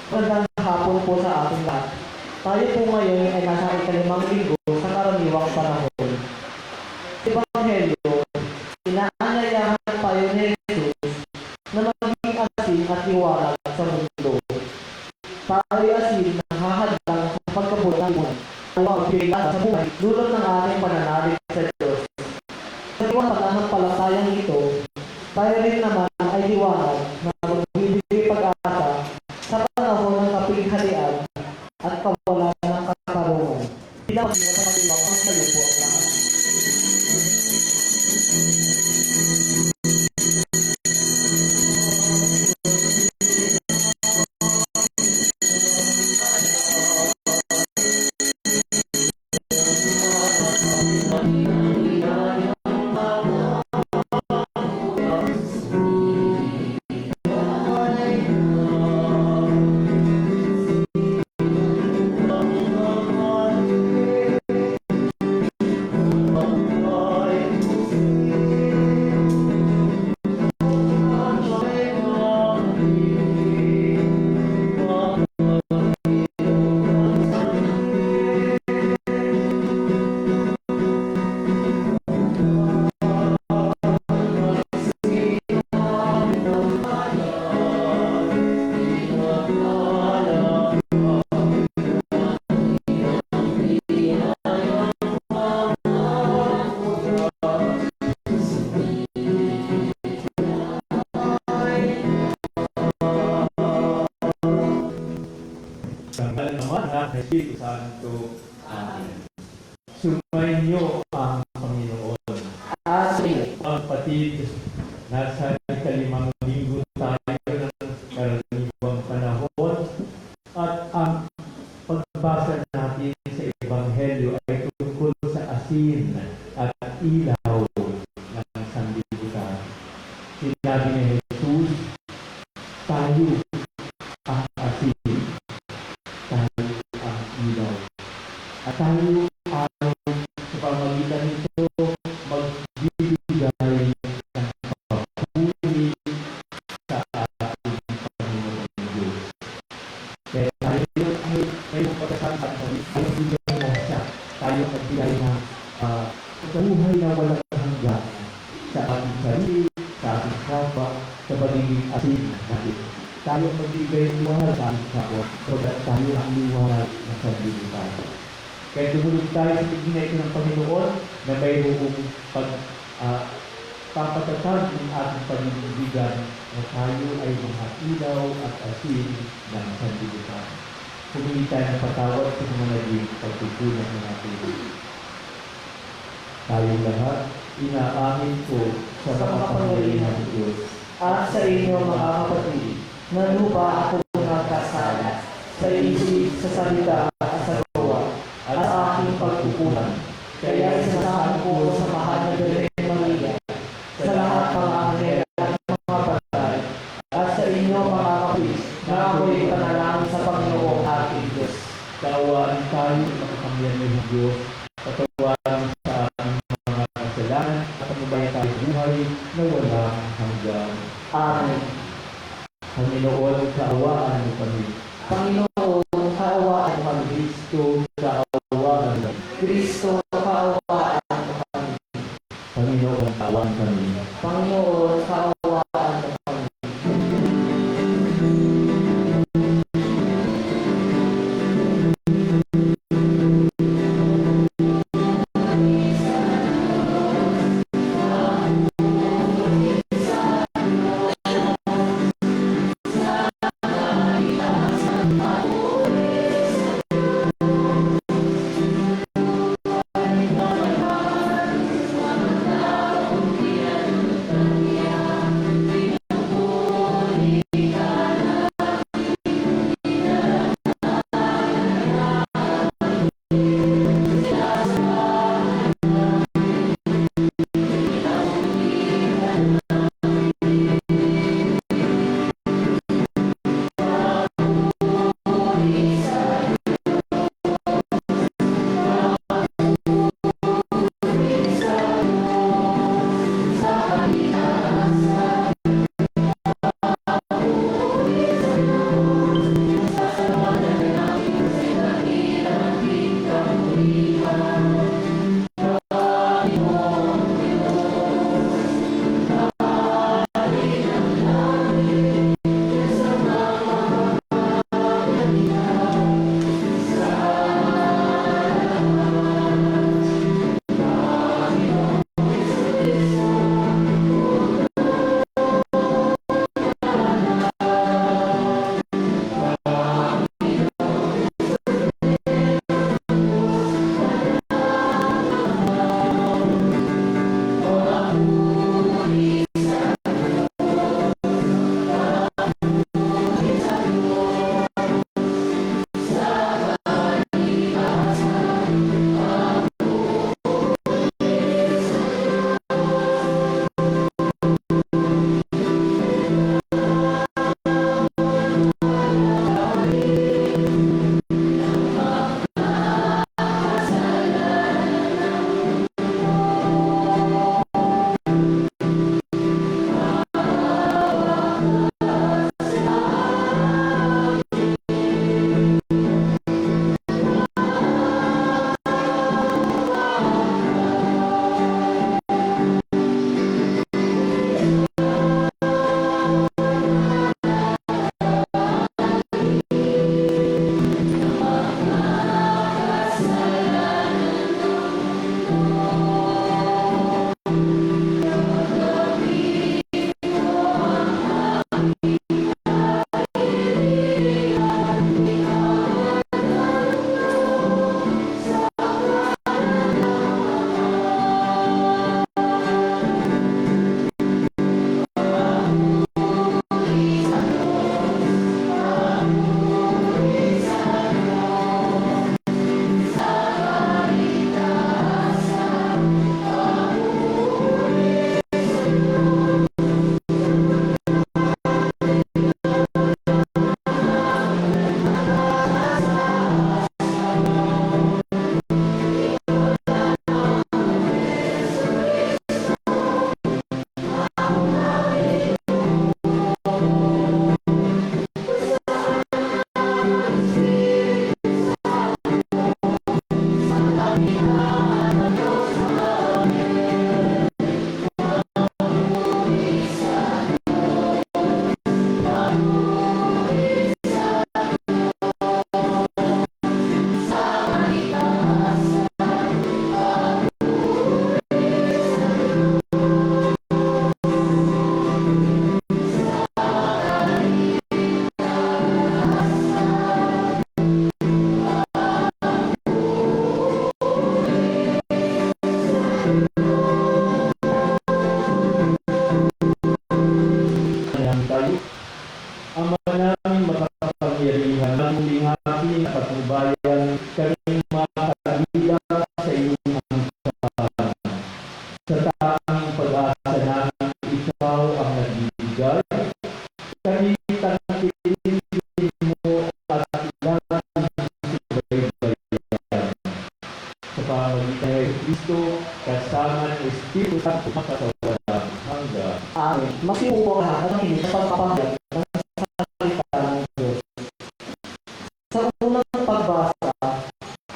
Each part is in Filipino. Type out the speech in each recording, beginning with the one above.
Magandang hapon po sa ating lahat. Tayo po ngayon ay nasa ikalimang linggo sa karaniwang panahon. Sa Ebanghelyo, inaanyayahan tayo ni Jesus na maging asin at liwanag sa mundo. Tayo asin na hahadlang sa pagkabuti ng buhay. Tayo ang bigla sa buhay, dulot ng ating pananalig sa Diyos. Sa pananampalatayang ito, tayo rin naman ay liwanag na magbibigay pag-asa sa panahon ng kapighalian at kawalan ng katarungan. Bilang pagkakaliwang ang kayo po ang lahat. Espiritu Santo. Amen. Sumainyo ang Panginoon. Amen. Ang patid, nasa ikalimang linggo tayo ng karaniwang panahon at ang pagbasa natin sa Ebanghelyo ay tungkol sa asin at ilaw ng sanlibutan. Sinabi ni Jesus, tayo ang asin. At tayo ay sa pamagitan nito magbibigay ng papuri sa ating Panginoon Diyos. Kaya tayo ay ngayong pagkasalan tayo bigyan mo siya. Tayo magbigay ng buhay na walang hanggan sa ating sarili, sa ating kapwa, sa pagiging asin natin. Tayo magbigay ng liwanag sa ating kapwa, sabagat tayo ang liwanag na sanlibutan. Kaya tumulog tayo sa tignan ito ng Panginoon na mayroong papatatag ng ating paninindigan na tayo ay mga ilaw at asin ng sanlibutan. Humingi tayo ng patawad sa mga naging pagtutunan ng ating tayong lahat, inaamin ko sa makapangyarihan ng Diyos At sa inyo mga kapatid, na lupa ako nagkasala sa isip, sa salita at sa gawa at sa aking pagkukulang. Kaya sinasaan ko sa mahal na Birhen Maria, sa lahat mga anghel at mga patay, at sa inyo mga kapatid, na ako'y panalangin sa Panginoong ating Diyos. Kaawaan tayo sa makapangyarihan ng Diyos, patawaran sa aming mga kasalanan at panubayan tayo buhay na walang hanggan. Amen. Panginoon, kaawaan mo kami. Panginoon, kaawaan mo kami. Kristo, kaawaan mo kami. Kristo, kaawaan mo kami. Panginoon, kaawaan kami. Panginoon, kaawaan mo kami. mo at kailangan subaybayan sa pamamagitan ng Kristo kasama ng Espiritu Santo sa walang hanggan. Amen. Masimupo ang lahat ng hindi sa pagpapahayag ng salita ng Diyos. Sa unang pagbasa,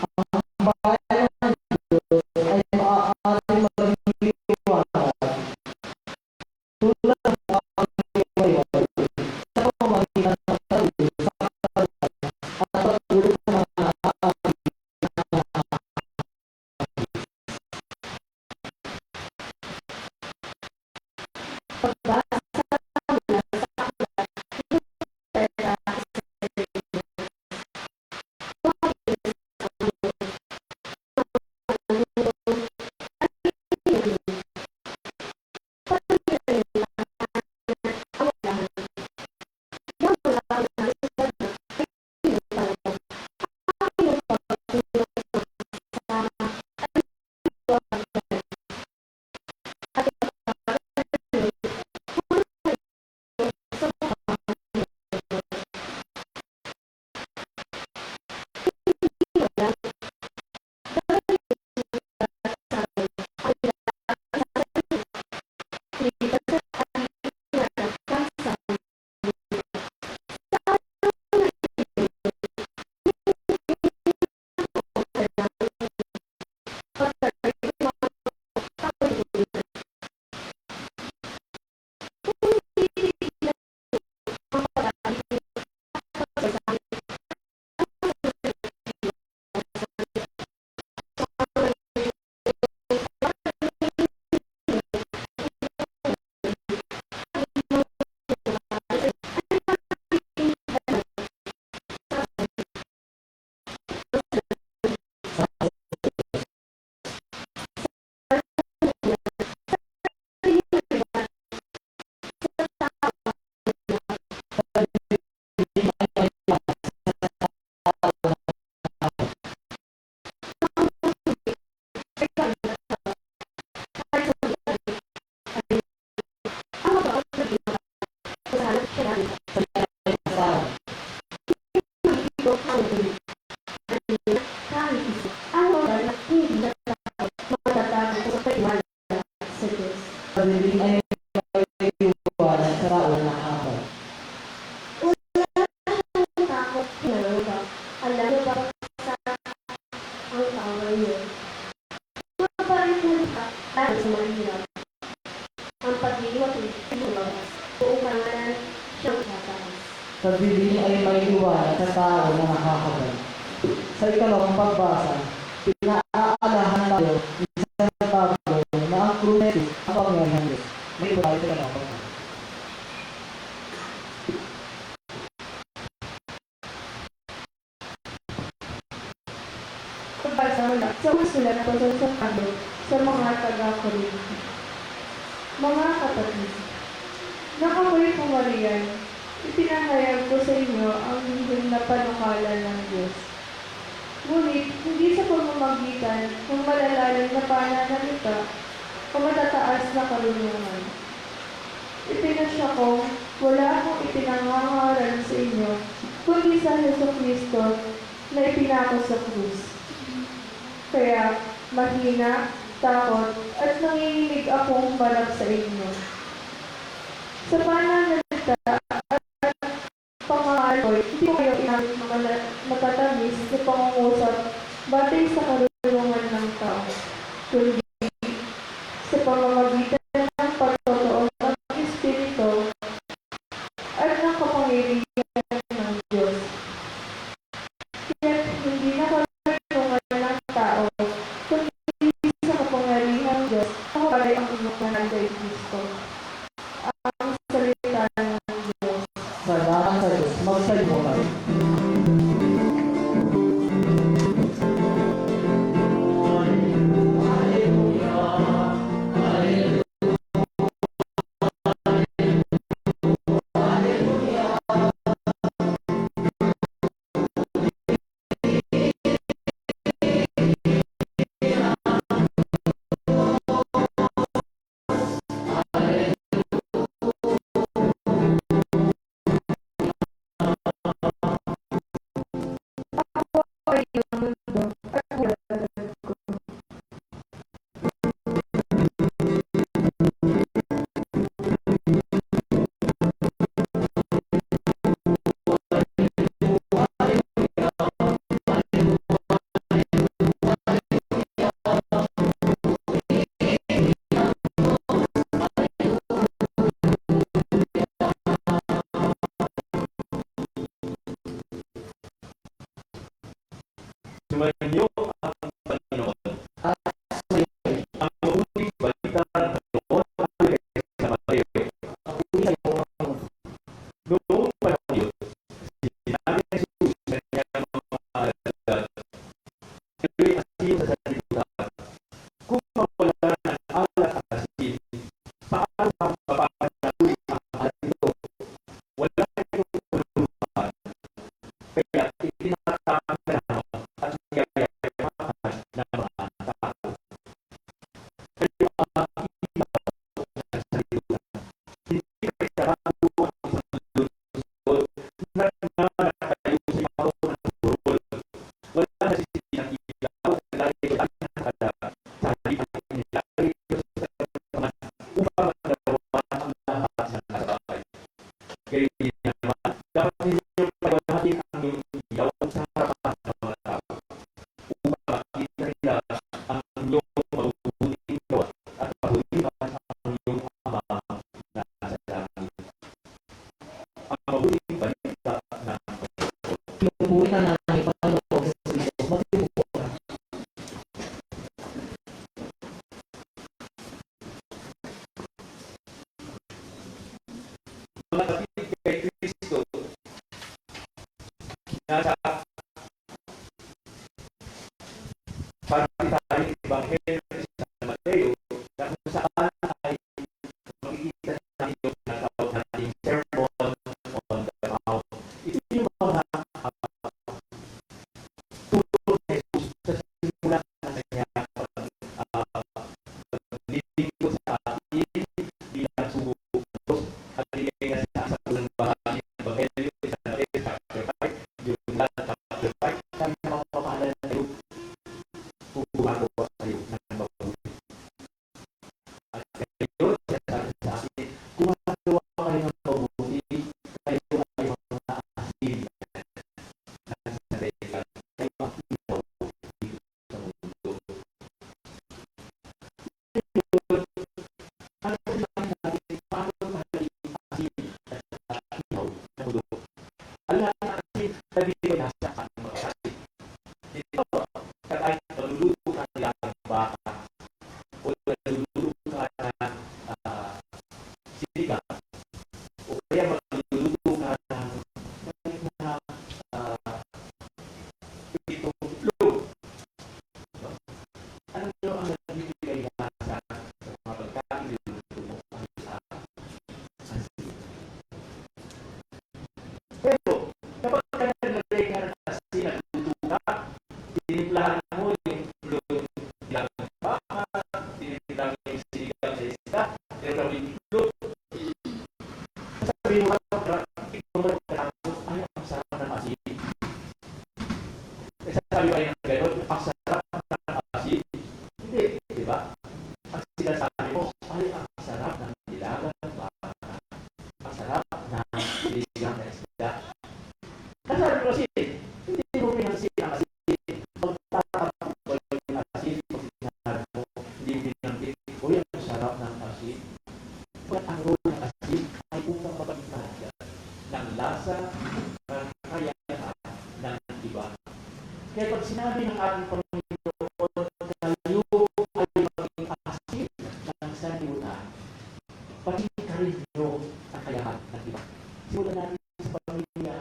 ang bayan ng Diyos ay maaaring maging liwanag tulad ng pagkakaliwanag sa pamamagitan ng sarili sa katawan at pagtulog ng mga aamin. Pagbasa pagdiling ay liwanag sa raon ng araw. Takot na ba? Alam mo ba sa ang tawag niyo? Mapaparin ka dahil sa mahirap. Ang pag-iwat ay lumabas. Buong pangalan siyang tataas. Pagdiling ay may liwanag sa tao na nakakabay. Sa ikalawang pagbasa, pinaaalahan tayo sa bago na ang Kristo ang pangyarihan Diyos. May iba tayo sa ikalawang pagbasa. Pagbasa mula sa usulat na tungkol sa Pablo sa mga taga-Korinto. Mga kapatid, nang ako'y pumariyan, ipinahayag ko sa inyo ang lihim na panukala ng Diyos. Ngunit, hindi sa pamamagitan ng malalalim na pananalita o matataas na karunungan. Ipinasya ko, wala akong ipinangangaral sa inyo, kundi sa Jesucristo na ipinako sa krus. Kaya, mahina, takot, at nanginginig akong balak sa inyo. Sa pananalita at pangaaloy, hindi ko kayo inamit mga matatamis na pangungusap batay sa karunungan ng tao, kundi sa pamamagitan ng pagtotoo ng Espiritu at ng kapangyarihan ng Diyos. Kaya hindi na karunungan ng tao, kundi sa kapangyarihan ng Diyos, ako pala ang inuunan kay Kristo. Ang salita ng Diyos. Salamat sa Diyos. Magsalmo kayo. Sumainyo ang Panginoon. At Ang mabuting balita ng Panginoon ay sa Mateo. mabuhay po ang Noong panahon yun, sinabi ni Jesus sa kanyang mga alagad, "Kayo'y asin sa sanlibutan. Kung mawala ng alat at asin, paano mapapanaluin ang alat ito? Wala itong maluluhan. Kaya itinatanggal at niyayamahan ng mga tao. Kayo ang ilaw ng sanlibutan. Hindi kayo sarado ang isang lungsod na nangangayo sa ibabaw ng burol. Wala na silang ilaw na lagi ang nakadaan. Sa halip ay nilagay ito sa taman upang magawa ang lahat ng nasa bahay. Gayon din naman, dapat ninyong paghahatin ang iyong ilaw sa harapan ng mga tao upang makita nila ang iyong mabubuting gawa at paghulihan ang iyong Ama na nasa langit." Ang mabuting balita ng Panginoon. pinupunan ng aming Panginoon sa Kristo. Mabuhay po. Mga kapatid kay Kristo, nasa pagkitaling Ebanghelyo sa Mateo na kung saan ay makikita natin yung natawag nating Sermon on the Mount. Ito yung mga tuturo ni Jesus sa simula ng kanyang paglilingkod sa atin bilang sugo ng Diyos at binigay sa unang bahagi ng Ebanghelyo sa Mateo chapter 5, yung lahat chapter 5, sabi ng mga pamahalaan na tayo, gumagawa tayo ng mabuti. At kayo, sinasabi sa atin, gumagawa kayo ng mabuti, kayo ay mga asin ng sanlibutan. Kayo ang ilaw dito sa mundo. Ngayon, ano sinabi natin, paano mahalin asin at ilaw ng mundo? Alam na asin, sabi ko nasa ang mga asin. Dito, kahit naluluto ka ng baka o naluluto ka ng sinigang o kaya magluluto ka ng itong loob. Ano nyo ang nagbibigay lasa sa mga pagkain niluluto mo ay asin. Pero, kapag ka naglagay ka ng asin at luto ka, tinimplahan mo yung ilang baka, tinimplahan mo yung sinigang sa isda, tinimplahan mo yung itlog. Sabi mo ikaw magkatapos, ay, ang sarap ng asin. Sabi mo ay ng gano'n, ang sarap ng asin. Hindi, di ba? Ang sinasabi mo, ay, ang sarap ng nilagang baka. Ang sarap ng sinigang na isda. Kasabi mo kasi, hindi mo pinansin ang asin. Magtatapos mo yung asin pag sinabi mo, hindi mo pinansin, uy, ang sarap ng asin. Pag ang role ng asin ay upang mapagkakaya ng lasa ng kakayahan ng iba. Kaya pag sinabi ng ating Panginoon, kayo ay maging asin ng sanlibutan, pakita rin nyo ang kakayahan ng iba. Simulan natin sa pamilya,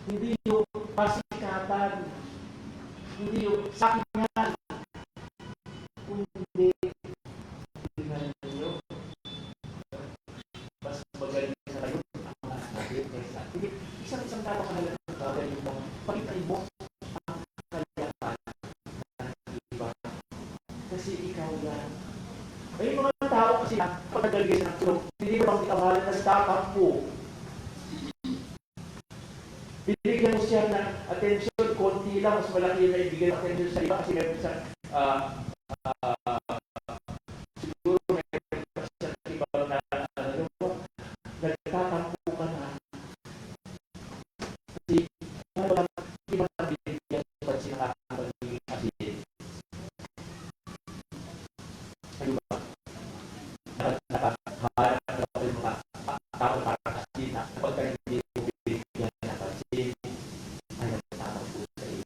hindi yung pasikatan, hindi yung sakingan, kundi tingnan ninyo, mas magaling sa kayo ang mga natin kaysa. Hindi, isang tao kahalaga ng bagay mo, pakitain mo ang kakayahan ng iba. Kasi ikaw yan. May mga tao kasi pag nagaligay ng tulong, hindi mo bang ikawalan na staff po. Binigyan mo siya ng attention, konti lang, mas malaki yung naibigay ng attention sa iba kasi meron isang siguro meron isang iba na nagtatampo ka na. Kasi walang iba na binigyan sa sinakakang pagiging asin. Ano ba? Nakakaharap na ako yung mga tao parang asin na pagka hindi ko binigyan ng asin, ay nagtatampo sa iyo.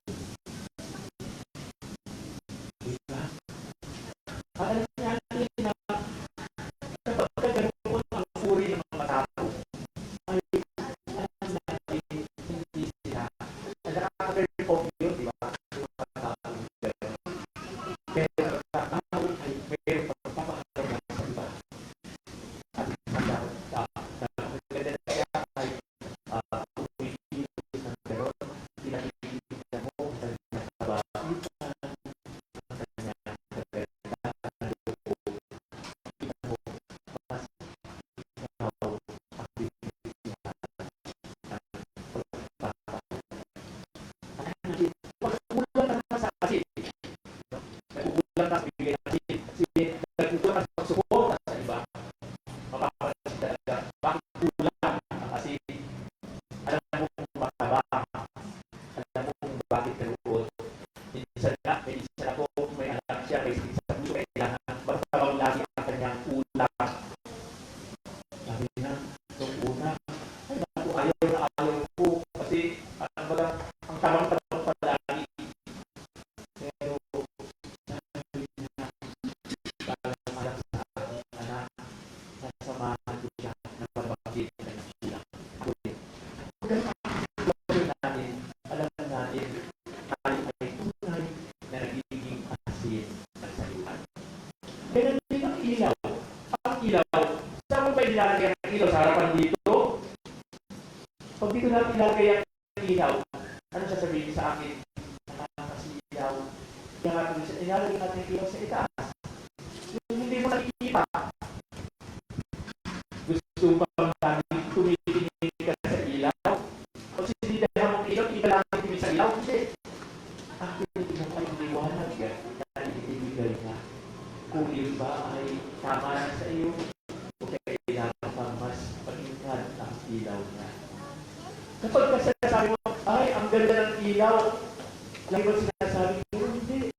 ang tamang-tamang palagi. Pero, sabi na, parang alam sa aking anak, nasamahan ko siya ng pabakit ng ilang. Pagkakasama natin, alam natin, tayo ay tunay na nagiging asin ng salihan. Ganun din ang ilaw. Ang ilaw, saan mo ba ilalagay ang ilaw? Sa harapan dito? Pag dito natin ilalagay ang ilaw, ano sasabihin sa akin? Nakakasilaw. Kaya nga tuloy sa ilalagay natin ang ilaw sa itaas. Yung hindi mo nakikita. Gusto mo bang namin tumitingin ka sa ilaw? O sindidahan mong ilaw, iba lang ang tingin sa ilaw? Hindi. Ang tinitingnan mo ay liwanag yan. Ibigay na. Kung yun ba ay tama na sa iyo, o kailangan pang mas pag-ingat ang ilaw niya. Kapag kasi sinasabi mo, ay, ang ganda ng ilaw, lagi ba sinasabi mo, hindi.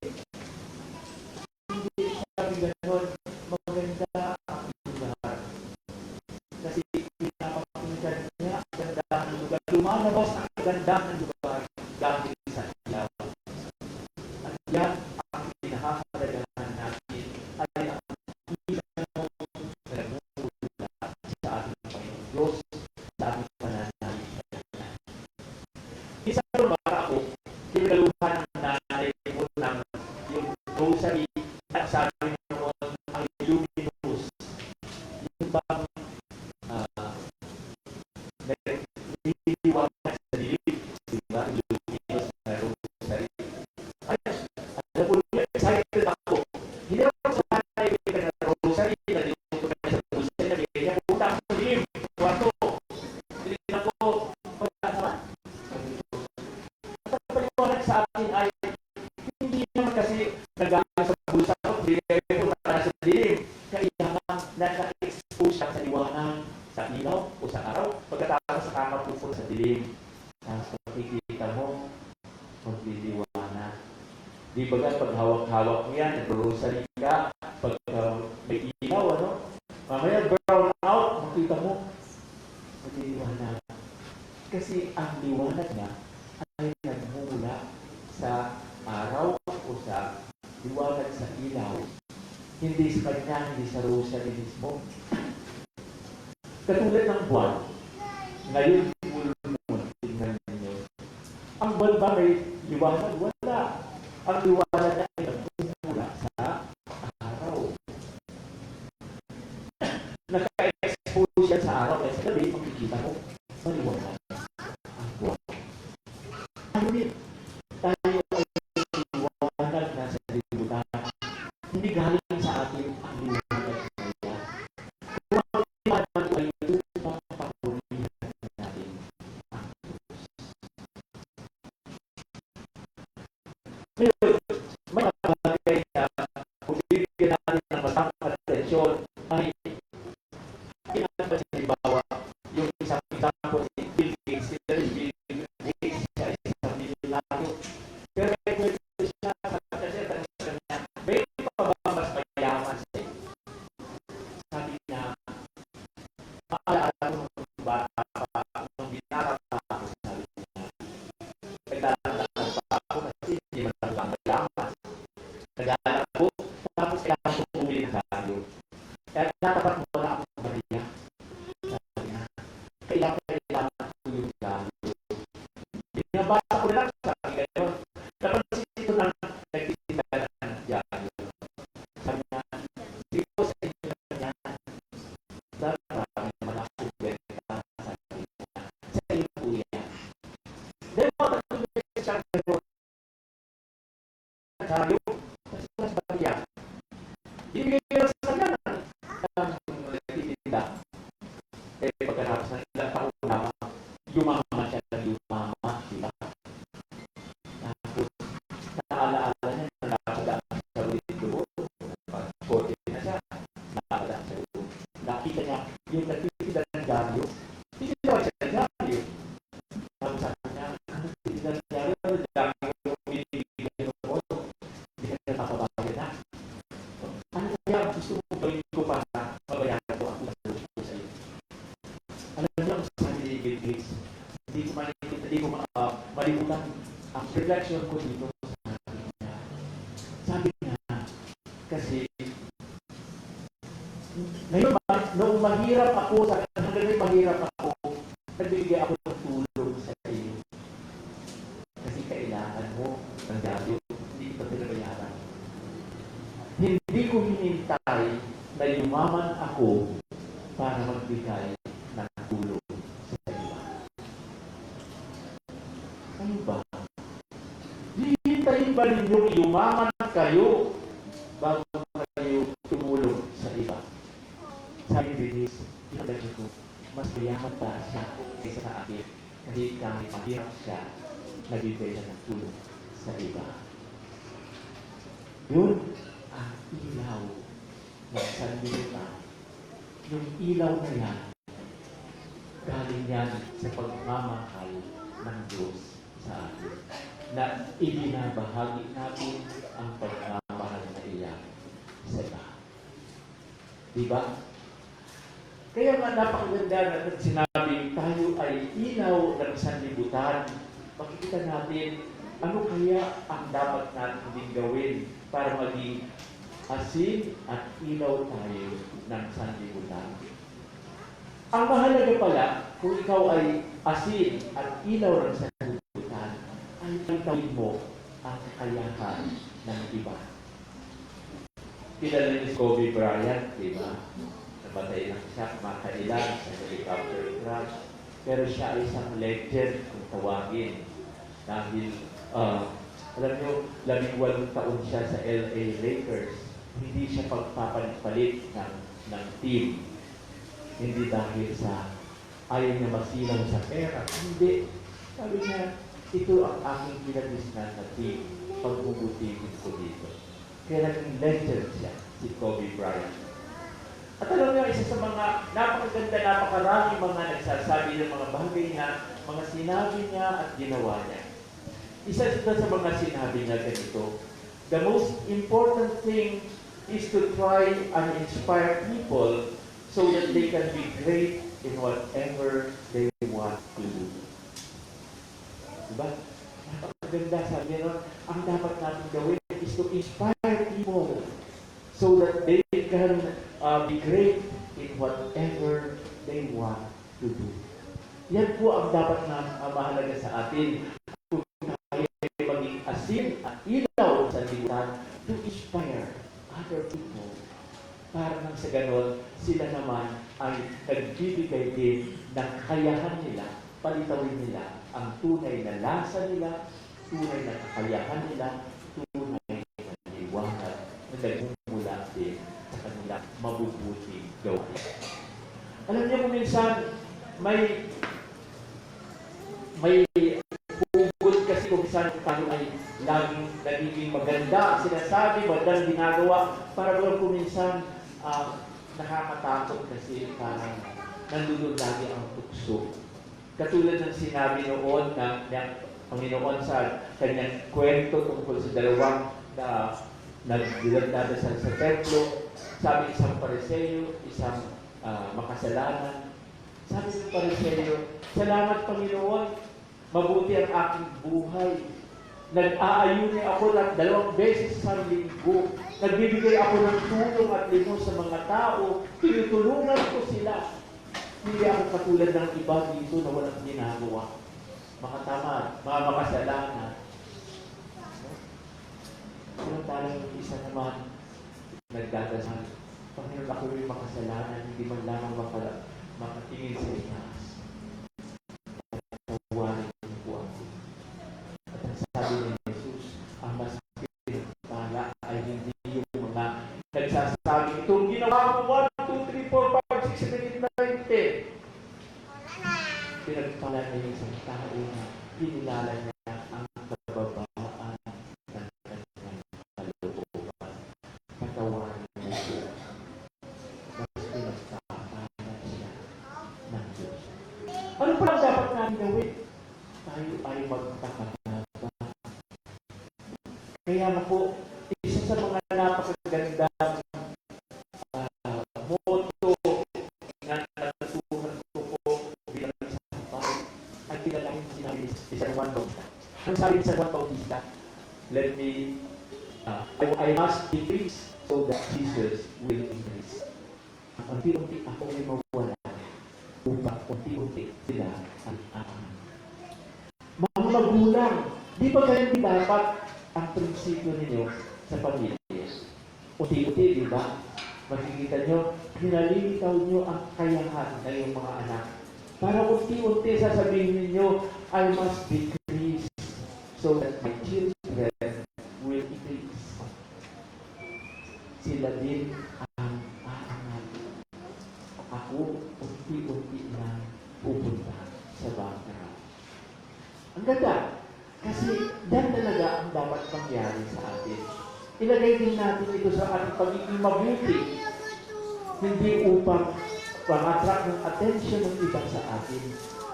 Hindi sabi gano'n, maganda ang lugar. Kasi pinapakinggan niya ang ganda ng lugar. Lumalabas ang ganda ng lugar dahil sa ilaw. At yan ang pinakakalagahan natin ay ang ilaw na nagmumula sa ating Panginoon Diyos, sa ating pananalig. Isang bata ako, pinaluhan ng nanay ko ng yung rosary at sabi noon ang luminous. Yung bang niliwanag sa dilim, diba? Luminous na rosary. Ay, alam ko niya, excited ako. Hindi ako sa nanay ko na rosary, nalimutan ko na sa rosary, nabigay niya, punta ako sa dilim, kwarto. Tinignan ko, pagkasama. Sa akin ay hindi naman kasi nag-aaral sa bulsa ko, hindi kayo punta na sa dilim. Kailangan na-expose siya sa liwanag, sa ilaw o sa araw. Pagkatapos sa kama pupunta sa dilim, makikita mo, magliliwanag. Di ba gan, pag hawak-hawak mo yan, nag-rosary ka, pag may ilaw, ano? Mamaya brown out, makita mo, magliliwanag. Kasi ang liwanag niya ay nagmumula sa araw o sa liwanag sa ilaw. Hindi sa kanya, hindi sa rosary mismo. Katulad ng buwan, ngayon full moon, tingnan ninyo. Ang buwan ba may liwanag? Wala. Ang liwanag niya ay nagmumula sa araw. Naka-expose siya sa araw, kaya sa gabi, makikita mo, maliwanag. Tayo ay liwanag na sa libutan. Hindi galing sa atin ang liwanag na yan. Kung ang liwanag ay upang papurihan natin ang Diyos. Ngayon, may bagay na kung bibigyan natin ng masang atensyon ay halimbawa, yung isang example ni Bill Gates, pero may kwento siya sa kanya, may pa ba mas mayaman siya? Sabi niya, maalala ko nung bata pa, nung binata pa ako, sabi niya, nagdadaan pa ako kasi hindi man lang mayaman. Nagdadaan ako, tapos kailangan ko bumili ng radyo. Kaya natapat mo na ako sa Maria. Sabi niya, kailangan ko yung radyo. Binabasa ko na lang, sabi ngayon, napansin ito ng nagtitinda ng diyan. Sabi niya, dito sa inyo na yan, dahil marami naman ako benta, sabi niya, sa iyo po yan. Dahil mga patuloy siya ngayon, sabi ko, sa Maria, ibigay ko sa kanya ng nagtitinda. Eh, pagkatapos ng ilang taon naman, yumaman siya ng yumaman, diba? malimutan ang reflection ko dito sa akin niya. Sabi niya, kasi ngayon, noong mahirap ako, hanggang ngayon mahirap ako, nagbibigay ako ng tulong sa iyo. Kasi kailangan mo ng gabi, hindi kita pinabayaran. Hindi ko hinintay na yumaman ako para magbigay ng tulong sa iba. Ano ba? Hihintayin ba ninyong yumaman kayo bago kayo tumulong sa iba? Sabi ni Denise, ipagay ko, mas mayaman pa siya kaysa sa akin kasi kahit mahirap siya, nagbibigay siya ng tulong sa iba. Yun ang ilaw ng sanlibutan. Yung ilaw na yan, galing yan sa pagmamahal ng Diyos sa atin. Na ibinabahagi natin ang pagmamahal na iyan sa iba. Diba? Kaya nga napakaganda na sinabi, tayo ay ilaw ng sanlibutan. Makikita natin, ano kaya ang dapat natin gawin para maging asin at ilaw tayo ng sanlibutan. Ang mahalaga pala, kung ikaw ay asin at ilaw ng sanlibutan, ay tawid mo ang kakayahan ng iba. Kilala ni Kobe Bryant, di ba? Namatay lang siya, makailan sa helicopter crash. Pero siya ay isang legend kung tawagin. Dahil, alam nyo, 18 taon siya sa LA Lakers. Hindi siya pagpapalit ng team. Hindi dahil sa ayaw niya masilaw sa pera. Hindi. Sabi niya, ito ang aking pinagisnan na team. Pagbubutihin ko dito. Kaya naging legend siya, si Kobe Bryant. At alam niyo, isa sa mga napakaganda, napakarami mga nagsasabi ng mga bagay niya, mga sinabi niya at ginawa niya. Isa sa mga sinabi niya ganito, the most important thing is to try and inspire people so that they can be great in whatever they want to do. Diba? Napakaganda, sabi niya, ang dapat natin gawin is to inspire people so that they can be great in whatever they want to do. Yan po ang dapat na mahalaga sa atin. Kung tayo ay maging asin at ilaw sa libutan to inspire other people. Para nang sa ganon, sila naman ay nagbibigay din ng kakayahan nila, palitawin nila ang tunay na lasa nila, tunay na kakayahan nila, tunay na liwanag na nagmumula din sa kanila mabubuting gawain. Alam niyo kung minsan, may hugot kasi kung minsan tayo ay laging nagiging maganda, sinasabi, magandang ginagawa, para kung minsan nakakatakot kasi parang nandunod lagi ang tukso. Katulad ng sinabi noon ng Panginoon sa kanyang kwento tungkol sa dalawang na nagdadasal sa templo. Sabi isang Pariseo, isang makasalanan. Sabi ng Pariseo, salamat Panginoon, mabuti ang aking buhay. Nag-aayuni ako ng 2 beses sa linggo. Nagbibigay ako ng tulong at limos sa mga tao. Tinutulungan ko sila. Hindi ako katulad ng iba dito na walang ginagawa. Makatamad, mga makasalanan. Pero talang isa naman nagdadasal. Panginoon, ako yung makasalanan, hindi man lamang makatingin sa itaas. Tawarin niyo po ako. At ang sabi ni Jesus, ang mas pinagpala ay hindi yung mga nagsasabi, itong ginawa mo 1, 2, 3, 4, 5, 6, 7, 8, 9, 10. Pinagpala na yung isang tao na kinilala niya ang kababaan ng kanyang kalooban. Patawarin mo po. Mas pinagpapala siya ng Diyos. Ano pa lang dapat natin gawin? Tayo ay magpakahaba. Kaya nga po, isa sa mga napakagandang motto na natutunan ko po bilang isang pare, ay pinalaking sinabi isa naman Bautista. Ang sabi sa Juan Bautista, let me, I must decrease so that Jesus will increase. Unti-unti ako ay mawala upang unti-unti sila ang aking. Mga magulang, di ba ganun dapat ang prinsipyo ninyo sa pamilya? Unti-unti, di ba? Makikita nyo, pinalilitaw nyo ang kayahan ng iyong mga anak. Para unti-unti sasabihin ninyo, I must decrease so that my children will increase. Sila din ang aangat. Ako, unti-unti na pupunta sa background. Ang ganda, kasi yan talaga ang dapat mangyari sa atin. Ilagay din natin ito sa ating pagiging mabuti. Hindi upang pang-attract ng attention ng iba sa atin,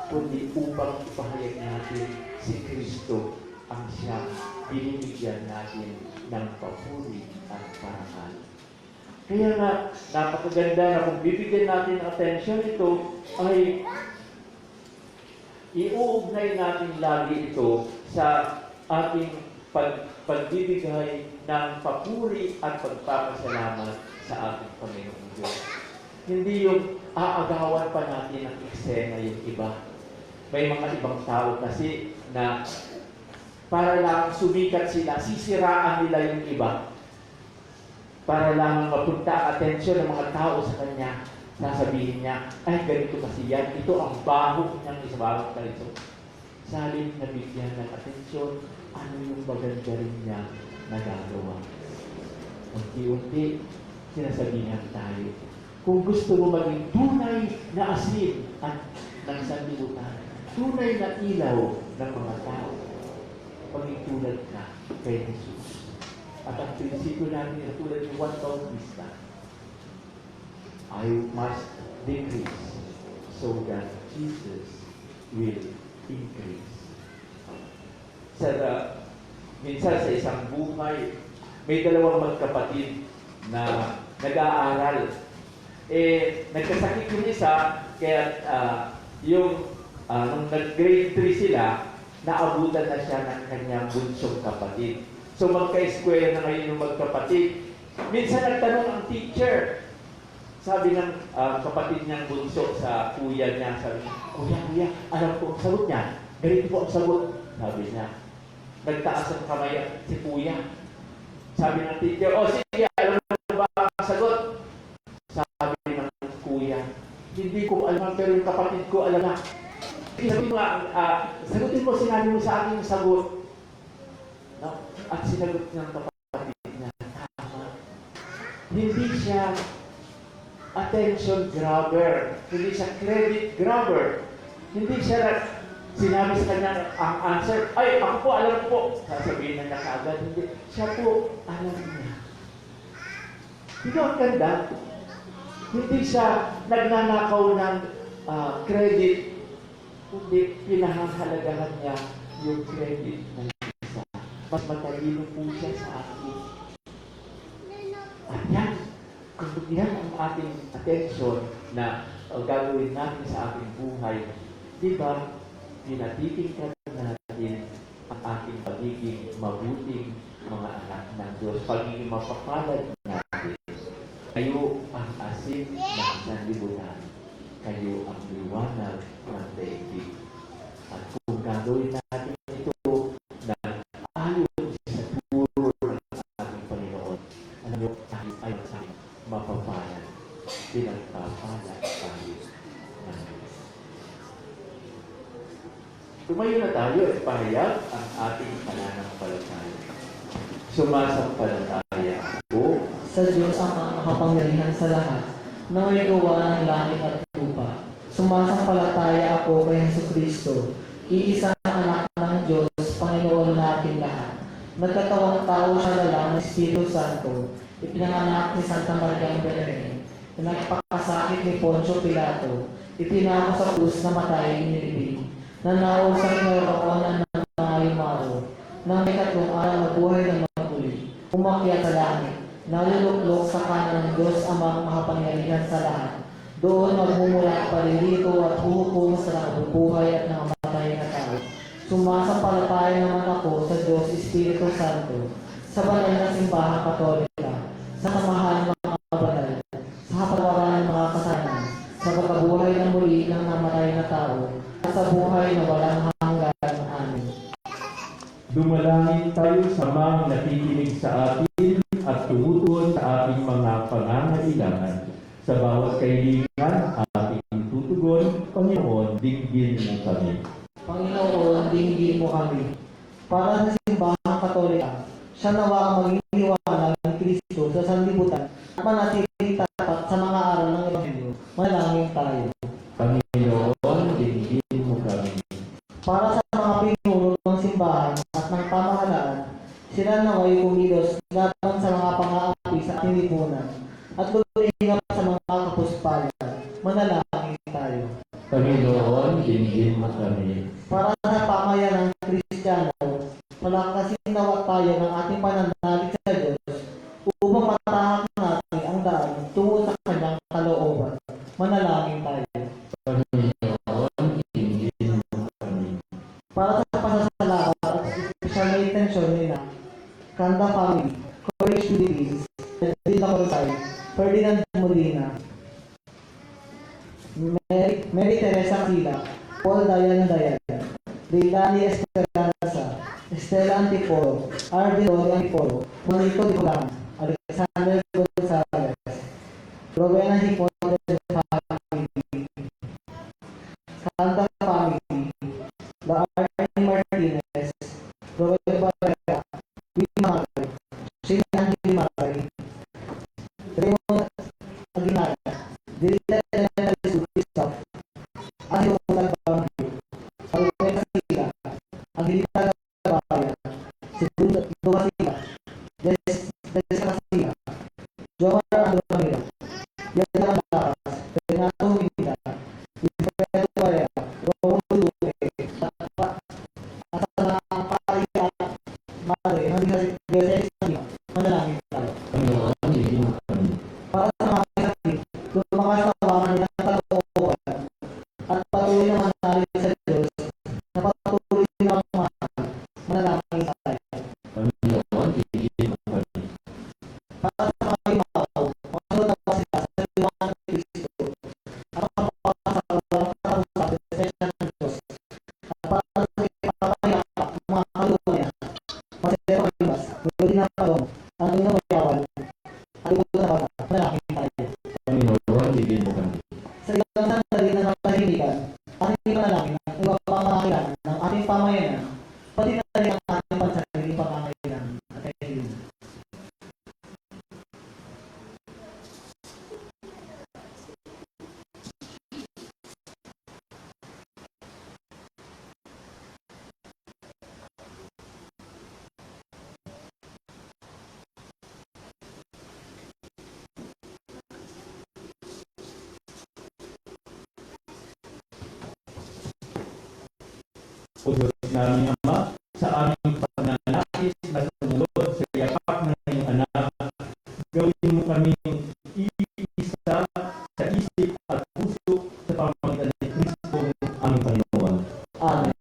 kundi upang ipahayag natin si Kristo ang siyang binibigyan natin ng papuri at parangal. Kaya nga, napakaganda na kung bibigyan natin ng attention ito, ay iuugnay natin lagi ito sa ating pagbibigay ng papuri at pagpapasalamat sa ating Panginoong Diyos. Hindi yung aagawan pa natin ng eksena yung iba. May mga ibang tao kasi na para lang sumikat sila, sisiraan nila yung iba. Para lang mapunta ang atensyon ng mga tao sa kanya. Sasabihin niya, ay ganito kasi yan. Ito ang baho niyang isabawang kalito. Saling nabigyan ng atensyon, ano yung maganda rin niya nagagawa. Unti-unti, sinasabihan tayo. Kung gusto mo maging tunay na asin at ng sanlibutan, tunay na ilaw ng mga tao, maging tulad ka kay Jesus. At ang prinsipyo natin na tulad ng Juan Bautista, I must decrease so that Jesus will increase. Minsan sa isang buhay, may dalawang magkapatid na nag-aaral. Nagkasakit yung isa, kaya nung nag-grade 3 sila, naabutan na siya ng kanyang bunsong kapatid. So magka-eskwela na ngayon yung magkapatid. Minsan nagtanong ang teacher, sabi ng kapatid niyang bunso sa kuya niya, sabi niya, Kuya, alam ko ang sagot niya. Ganito po ang sagot. Sabi niya, nagtaas ang kamay si kuya. Sabi ng teacher, sige, alam mo ba ang sagot? Sabi ng kuya, hindi ko alam, pero yung kapatid ko alam na. Sabi mo sagutin mo, sinabi mo sa akin yung sagot. No? At sinagot ng kapatid niya, tama. Hindi siya attention grabber. Hindi siya credit grabber. Hindi siya sinabi sa kanya ang answer, ay, ako po, alam ko po. Sasabihin na niya kaagad, hindi. Siya po, alam niya. Hindi ang ganda. Hindi siya nagnanakaw ng credit, kundi pinahahalagahan niya yung credit ng isa. Mas matalino po siya sa akin. At yan, kung yan ang ating attention na gagawin natin sa ating buhay, di ba, pinatitingnan natin ang ating pagiging mabuting mga anak ng Diyos, pagiging mapapalad natin. Kayo ang asin ng sanlibutan. Kayo ang liwanag ng daigdig. At kung gagawin natin ito na ayon sa turo ng ating Panginoon, alam niyo, tayo ay mapapalad. Pinagpapalad tayo ng Diyos. Tumayo na tayo at pahayag ang ating pananampalataya. Sumasampalataya ako Sa Diyos ang makapangyarihan sa lahat, na may gawa ng langit at lupa. Sumasampalataya ako kay Jesucristo, iisang anak ng Diyos, Panginoon natin lahat. Nagkatawang tao siya lalang ng Espiritu Santo, ipinanganak ni Santa Maria Magdalena, pinagpakasakit ni Poncio Pilato, itinako sa krus na matay inilibing, nanaw sa kinaroonan ng mga yumao, nang may tatlong araw na buhay ng maguli, umakyat sa langit, naluluklok sa kanan ng Diyos amang makapangyarihan sa lahat. Doon magmumula palilito at huhukom sa nabubuhay at nangamatay na tao. Sumasampalataya naman ako sa Diyos Espiritu Santo, sa banal na simbahang katolika, sa samahan ng mga banal, sa kapatawaran ng mga kasalanan, sa pagkabuhay ng muli ng namatay na tao, at sa buhay na walang hanggan. Amen. Dumalangin tayo sa mga nakikinig sa atin at tumutuon sa ating mga pangangailangan. Sa bawat kailangan ating tutugon, Panginoon, dinggin mo kami. Panginoon, dinggin mo kami. Para sa simbahang katolika, siya nawa ang maging liwanag ng Kristo sa sanlibutan at manatili tapat sa mga aral ng Ebanghelyo. Manalangin tayo. Panginoon, dinggin mo kami. Para sa mga pinuno ng simbahan at ng pamahalaan, sila naway kumilos laban sa mga pang-aapi sa ating lipunan at lulingap sa mga kapuspalan. Manalangin tayo. Panginoon, dinggin mo kami. Para sa pamayanan ng Kristiyano, palakasin nawa tayo ng ating pananalig sa Diyos upang matahak natin ang daan tungo sa kanyang kalooban. Manalangin tayo. Panginoon, dinggin mo kami. Para sa pasasalamat at espesyal na intensyon nila, Kanda Family, Courage Philippines, Edwin Lacortay, Ferdinand Molina, Mary Teresa Sila, Paul Dayan Dayan, Leilani Esperanza, Estela Antipolo, Arvin Roy Antipolo, Monito Di Pulang, Alexander Gonzalez, Rowena Hipote Family, Kanda Family, Arnie Martinez, Roel Barrera, Willie Magay, Shane Angeli Magay, Raymond Aguinalda, Dirita General Sudistop, Ayo Nagbangyo, Arwena Sila, Angelita Gabaya, Sidula Sila, Jessica Sila, Jomar Andromira, Yana Malakas, Renato Minda, Wilfredo Barrera, Romulo Luque, at sa mga pariya madre, hindi sa Sila, manalangin tayo. Panginoon, dinggin mo kami. Para sa mga kapatid, lumakas na wakan nilang kalooban at patuloy na manalig sa Diyos na patuloy nilang mahal. Manalangin tayo. Panginoon, dinggin mo kami. Para sa mga imaw, masunod na sila sa liwanag ng Kristo at mapapasalamat sa espesyal ng Diyos at para sa ipapayapa ng mga kaluluwa masaya pag-ibas, hindi na palong, ang ina mayawan, at ito na bata, manalangin tayo. Panginoon, dinggin mo kami. Sa ilang sandali na natahimikan, ating panalangin ang iba pang mga kailangan ng ating pamayanan, pati na rin ang ating pansariling pangangailangan at kahilingan. O Diyos namin Ama, sa aming pagnanais na sumunod sa yapak ng iyong anak, gawin mo kami iisa sa isip at puso sa pamamagitan ni Kristo ang Panginoon. Amen.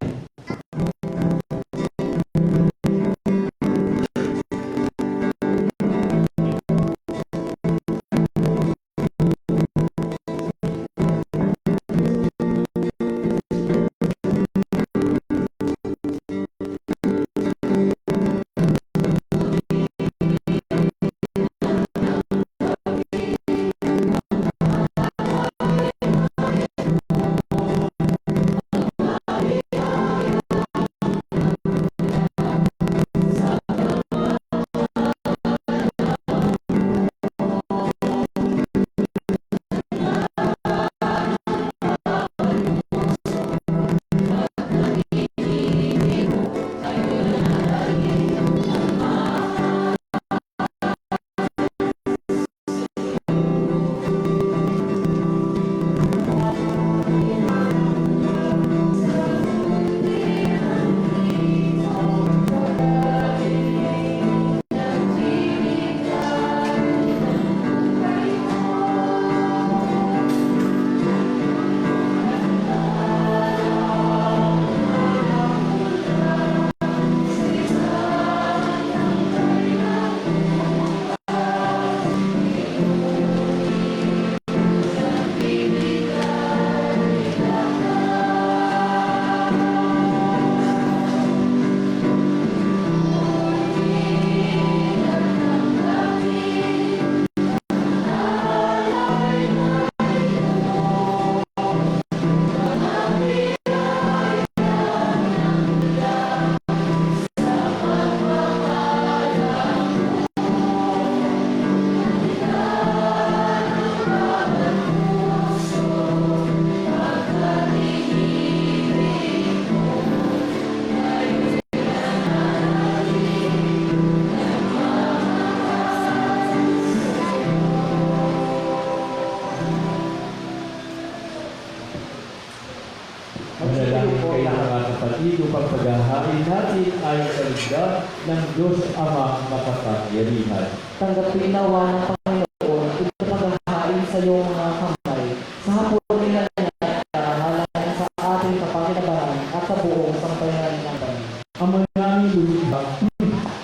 natin ay salida ng Diyos Ama makapangyarihan. Tanggapin nawa ng Panginoon ito paghahain sa iyong mga kamay sa hapon nila at karangalan sa ating kapakinabangan at sa buong sambayanan ng banal. Ama namin lumikha,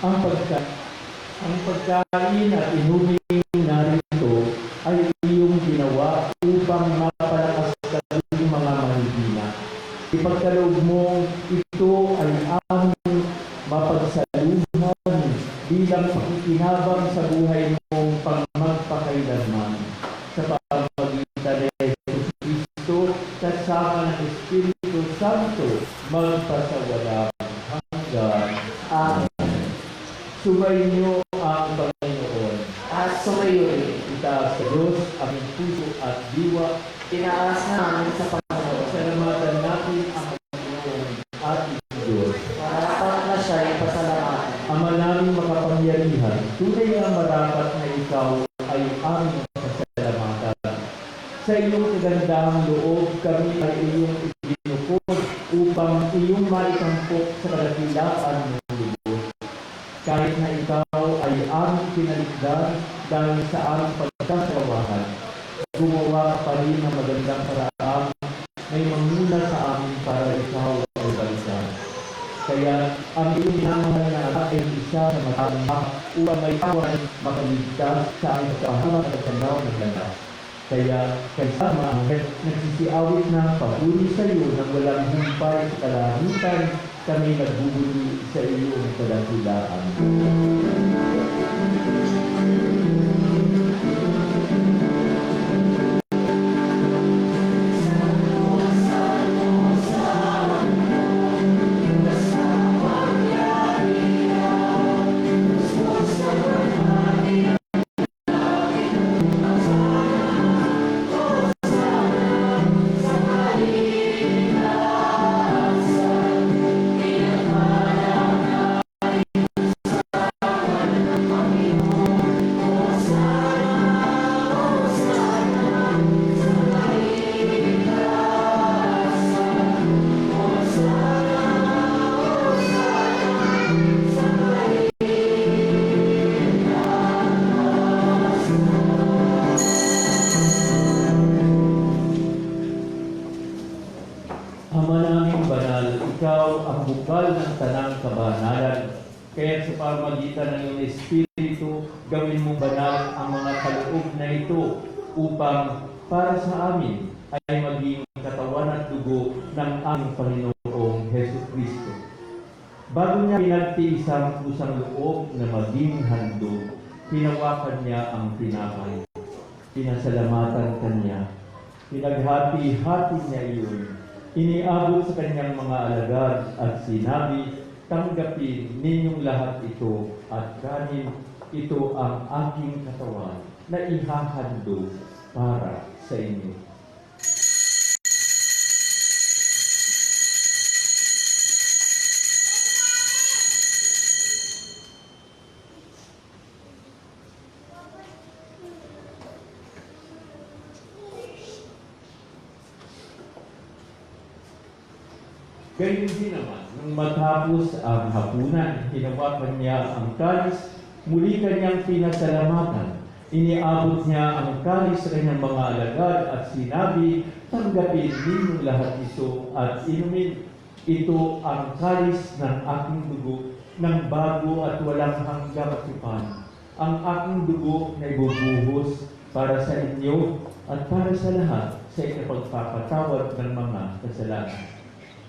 ang pagkain at inuming narito ay iyong ginawa upang mapalakas kaming mga mahihina. Ipagkaloob mo, ito ay aming mapagsaluhan bilang pakikinabang sa buhay mong pangmagpakailanman. Sa pamamagitan ni Jesus Cristo, kasama ng Espiritu Santo, magpasawalang hanggan. Amen. Sumainyo ang Panginoon. At sumayo rin, Itaas sa Diyos ang puso at diwa. tinaas namin sa Panginoon. Salamatan natin ang Panginoon ating Diyos. Marapat na siya ay pasalamatan. Ama namin makapangyarihan, tunay na marapat na ikaw ay aming pasalamatan. Sa iyong kagandahang loob, kami ay iyong ibinukod upang iyong maitampok sa kadakilaan ng lubos. Kahit na ikaw ay aming pinaligdan dahil sa aming pagkasawahan, gumawa pa rin ng magandang paraan may manguna sa amin para ikaw ay balikan. Kaya ang iyong minamahal na anak ay isa sa matangak upang may kawan makaligtas sa aming kapahamak at kanaw ng ganda. Kaya kaysama ang nagsisiawit na paguli sa iyo nang walang humpay sa kalangitan, kami nagbubuli sa iyong kadakilaan. Ama naming banal, ikaw ang bukal ng tanang kabanalan. Kaya sa pamamagitan ng iyong Espiritu, gawin mong banal ang mga kaloob na ito upang para sa amin ay maging katawan at dugo ng aming Panginoong Hesus Kristo. Bago niya pinagtiis ang pusang loob na maging handog, hinawakan niya ang tinapay. Pinasalamatan kanya. Pinaghati-hati niya iyon. Iniabot sa kanyang mga alagad at sinabi, tanggapin ninyong lahat ito at kanin, ito ang aking katawan na ihahandog para sa inyo. Gayun din naman, nung matapos ang hapunan, hinawakan niya ang kalis, muli kanyang pinasalamatan. Iniabot niya ang kalis sa kanyang mga alagad at sinabi, tanggapin ninyong lahat ito at inumin. Ito ang kalis ng aking dugo ng bago at walang hanggang katipan. Ang aking dugo na ibubuhos para sa inyo at para sa lahat sa ikapagpapatawad ng mga kasalanan.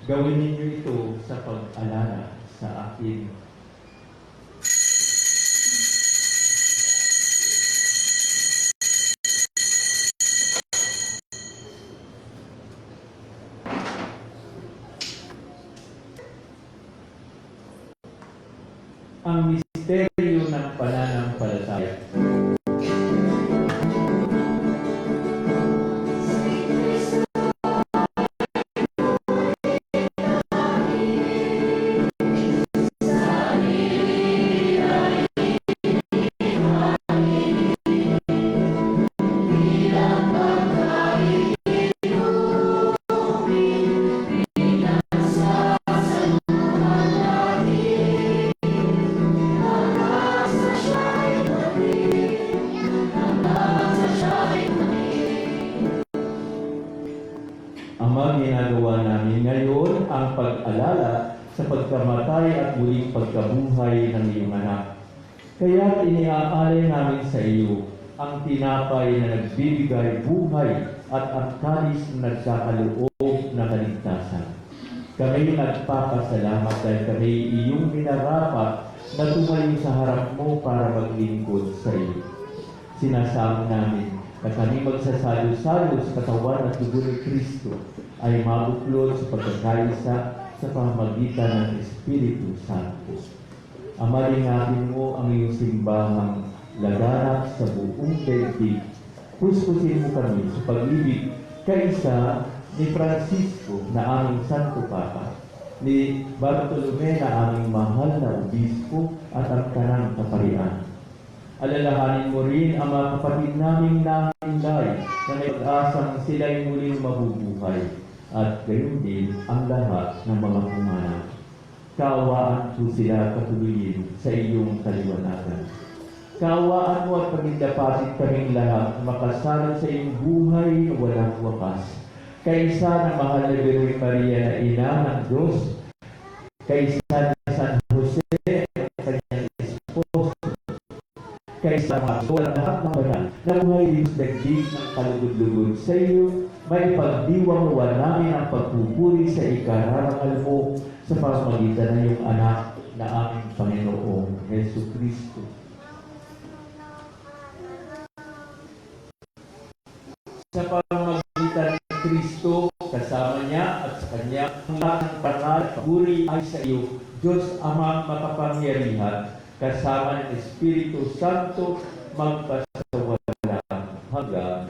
Gawin ninyo ito sa pag-alala sa akin. Ang misteryo ng pananampalataya. pagkabuhay ng iyong anak. Kaya iniaalay namin sa iyo ang tinapay na nagbibigay buhay at ang kalis na nagkakaloob na kaligtasan. Kami nagpapasalamat dahil kami iyong minarapat na tumayo sa harap mo para maglingkod sa iyo. Sinasamo namin na kami magsasalo-salo sa katawan at dugo ni Kristo ay mabuklod sa pagkakaisa sa pamamagitan ng Espiritu Santo. Amalingapin mo ang iyong simbahang laganap sa buong daigdig. Puspusin mo kami sa pag-ibig kaisa ni Francisco na aming Santo Papa, ni Bartolome na aming mahal na Obispo at ang kanang kaparian. Alalahanin mo rin ang mga kapatid naming nanginday na may pag-asang sila'y muling mabubuhay at gayon din ang lahat ng mga pumanap. Kaawaan po sila patuloyin sa iyong kaliwanagan. Kaawaan mo at pagindapatin kaming lahat na makasalan sa iyong buhay na walang wakas. Kaisa ng mahal na Birhen Maria na ina ng Diyos, kaisa ng San Jose at kanyang esposo, kaisa mga walang lahat ng banal na buhay din sa dagdig ng kalugod-lugod sa iyo, may pagdiwang-wan namin ang pagpupuri sa ikararangal mo sa pamamagitan ng iyong anak na aming Panginoong Hesus Kristo. Sa pamamagitan ng Kristo, kasama niya at sa kanya, ang lahat ng banal at puri ay sa iyo, Diyos Amang makapangyarihan, kasama ng Espiritu Santo, magpasawalang hanggan.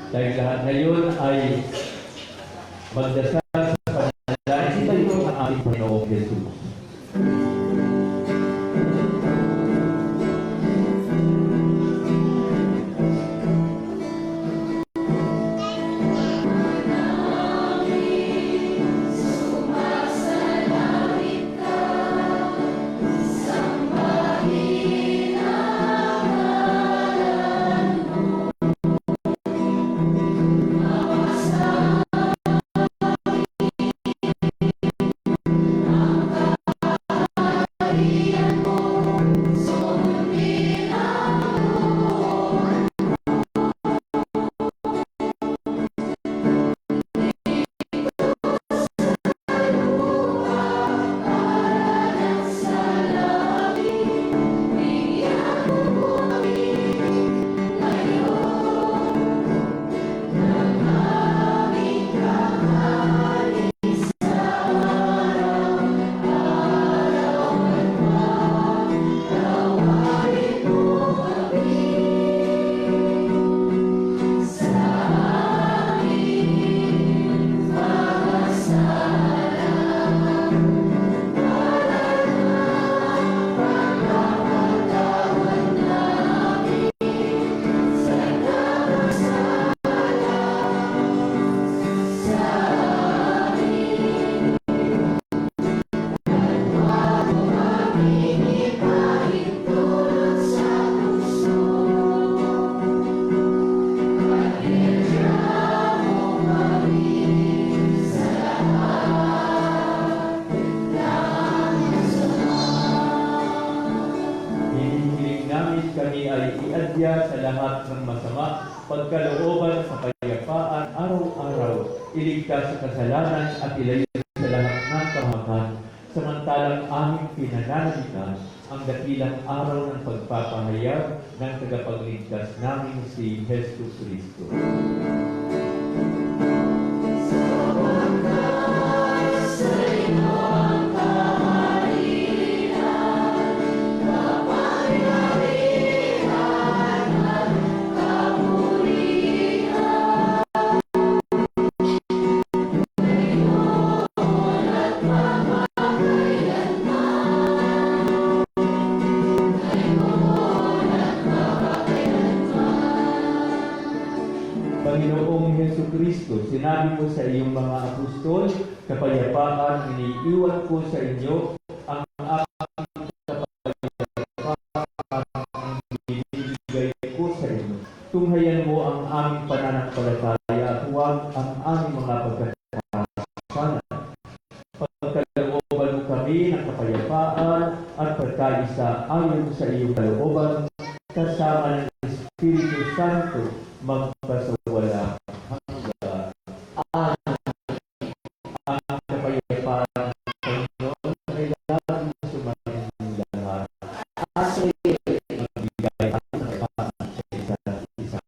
Dahil lahat ngayon ay magdasal sa panalangin sa iyo ng ating Panginoong Jesus. Kami ay iadya sa lahat ng masama, pagkalooban sa kapayapaan, araw-araw, iligtas sa kasalanan at ilayo sa lahat ng kamahagan, samantalang aming pinananalitan ang dakilang araw ng pagpapahayag ng tagapagligtas namin si Hesus Kristo. kapayapaan iniiwan ko sa inyo, ang aking kapayapaan ang binibigay ko sa inyo. Tunghayan mo ang aming pananampalataya at huwag ang aming mga pagkakasalan. Pagkalooban mo kami ng kapayapaan at pagkaisa ayon sa iyong kalooban, kasama ng Espiritu Santo, magpasawala hanggang ang kapayapaan ng Panginoon ay laging sumaling lahat. At sa Magbigay ang kapayapaan sa isa't isa.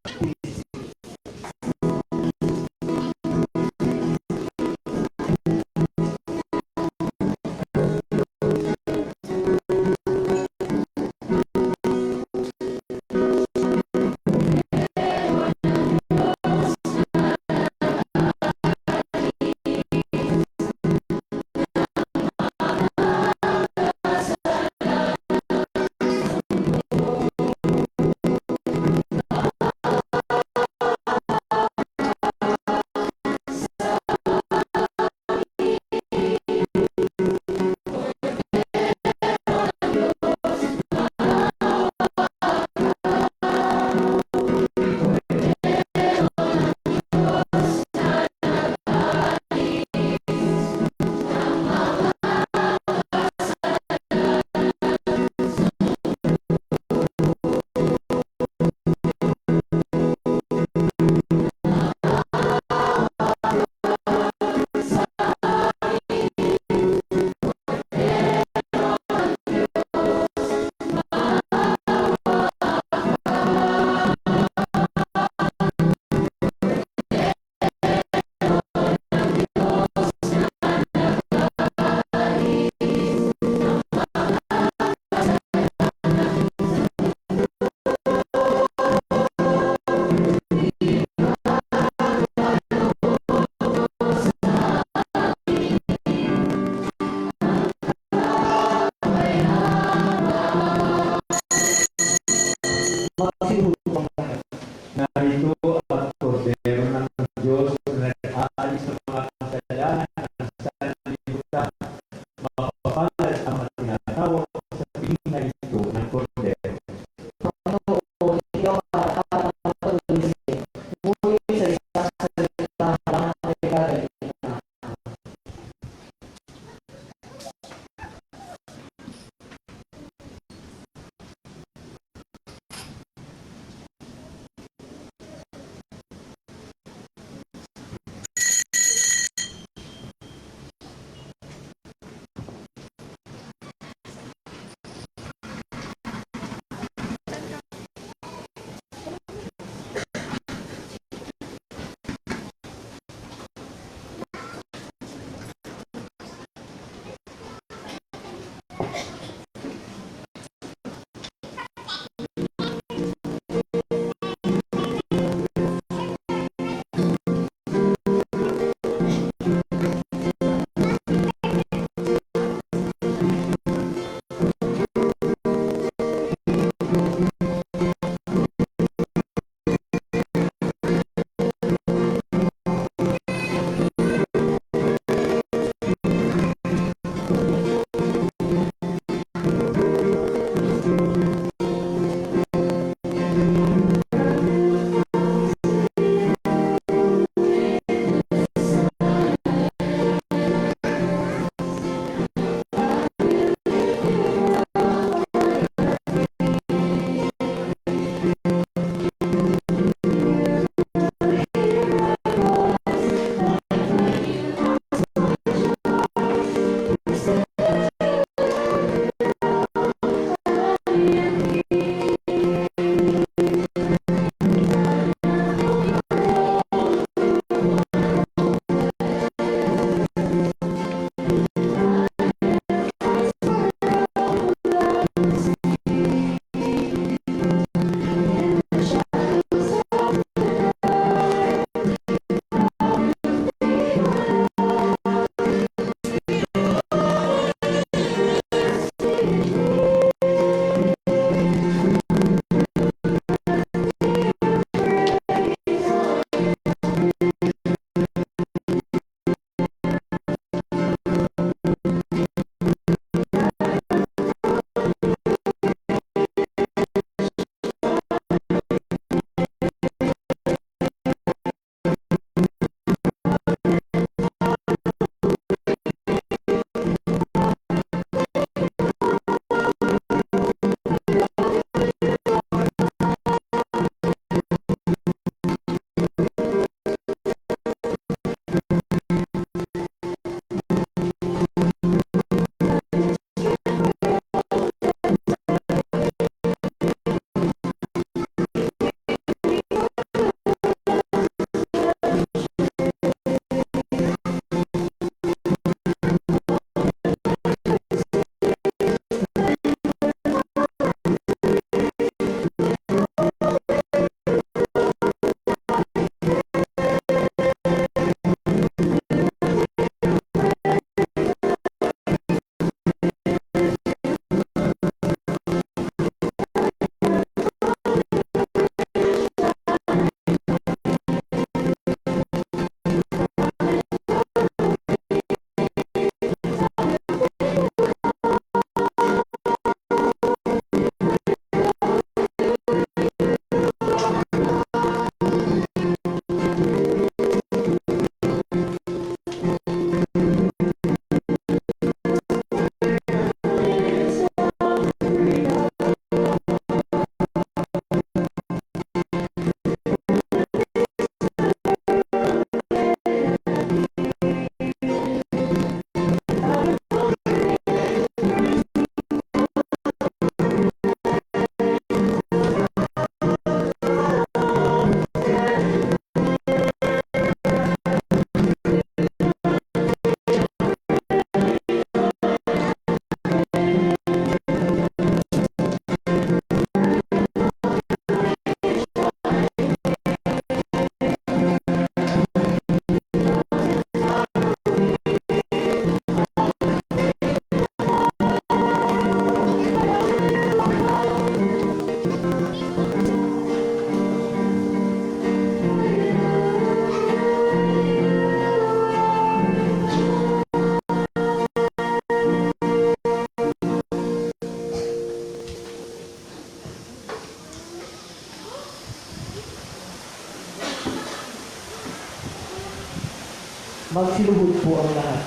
Magsiluhod po ang lahat.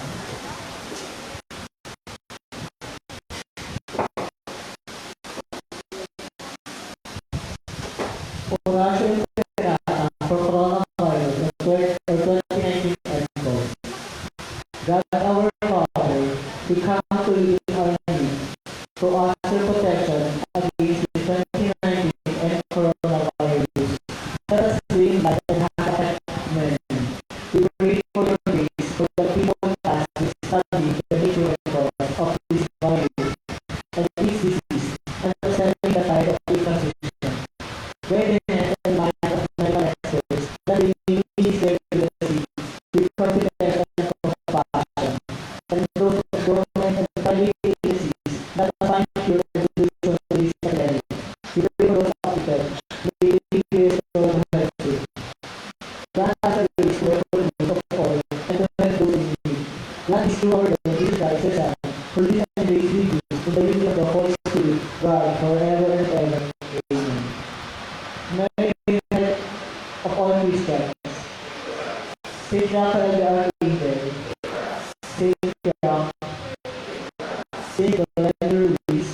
Orasyon for coronavirus of 2019 episode. God our Father, we come to you in our need to ask your protection against the 2019 and coronavirus. Let us bring light and happiness. We pray for your grace for the people as we study the nature and cause of this virus and its disease, understanding the tide of its transmission. Guide and light of medical experts that they may minister to the sick with confidence and compassion, and those of government and private agencies that find cure and solution to this epidemic. We pray for those afflicted, may they be restored and healthy. Grant us a grace to recognize of all and to help those in need. Grant this to our Lord Jesus Christ, your Son, for this and days with you, in the unity of the Holy Spirit, God, forever and ever. Amen. Mary, Head of all Christians, Saint Raphael the Archangel, Saint John, Saint Gregory Ruiz,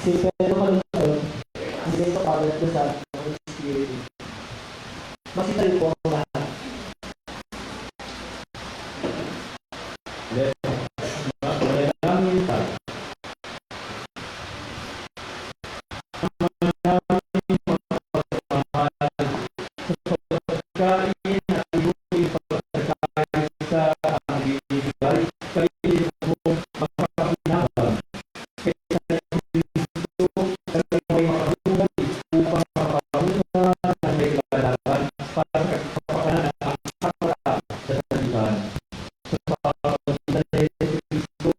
Saint Pedro Calungsod, and Saint Father the Son, and the Holy Spirit. Magsitayo po ang lahat. Manalangin tayo. Manalangin magpapamahal sa pagkain at ibuhin pagkain sa ang bibigay. Kayo mo magpapakinaban. Kaya sa Kristo, kayo may makabuhay upang makabuhay ng may kagalakan para kapakanan ang kapala sa salihan. Sa pagkakilan ni Kristo,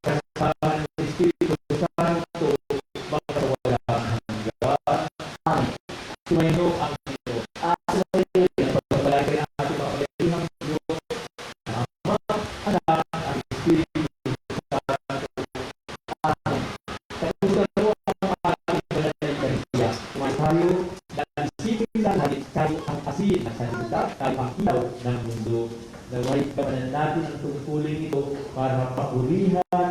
kasama ng Espiritu Santo, magkawalang hanggan. Amen. Sumayo ang Diyos. Sumayo ang pagpapalagay ng ating mga kalihang Diyos. Ama, Anak, ang Espiritu Santo. Amen. Tapusan mo ang ating banal na Eucharistia. Kumain tayo ng siping lahat tayo ang asin at salita, tayo ang ilaw ng mundo. Naway kapanan natin ang tungkulin ito para mapurihan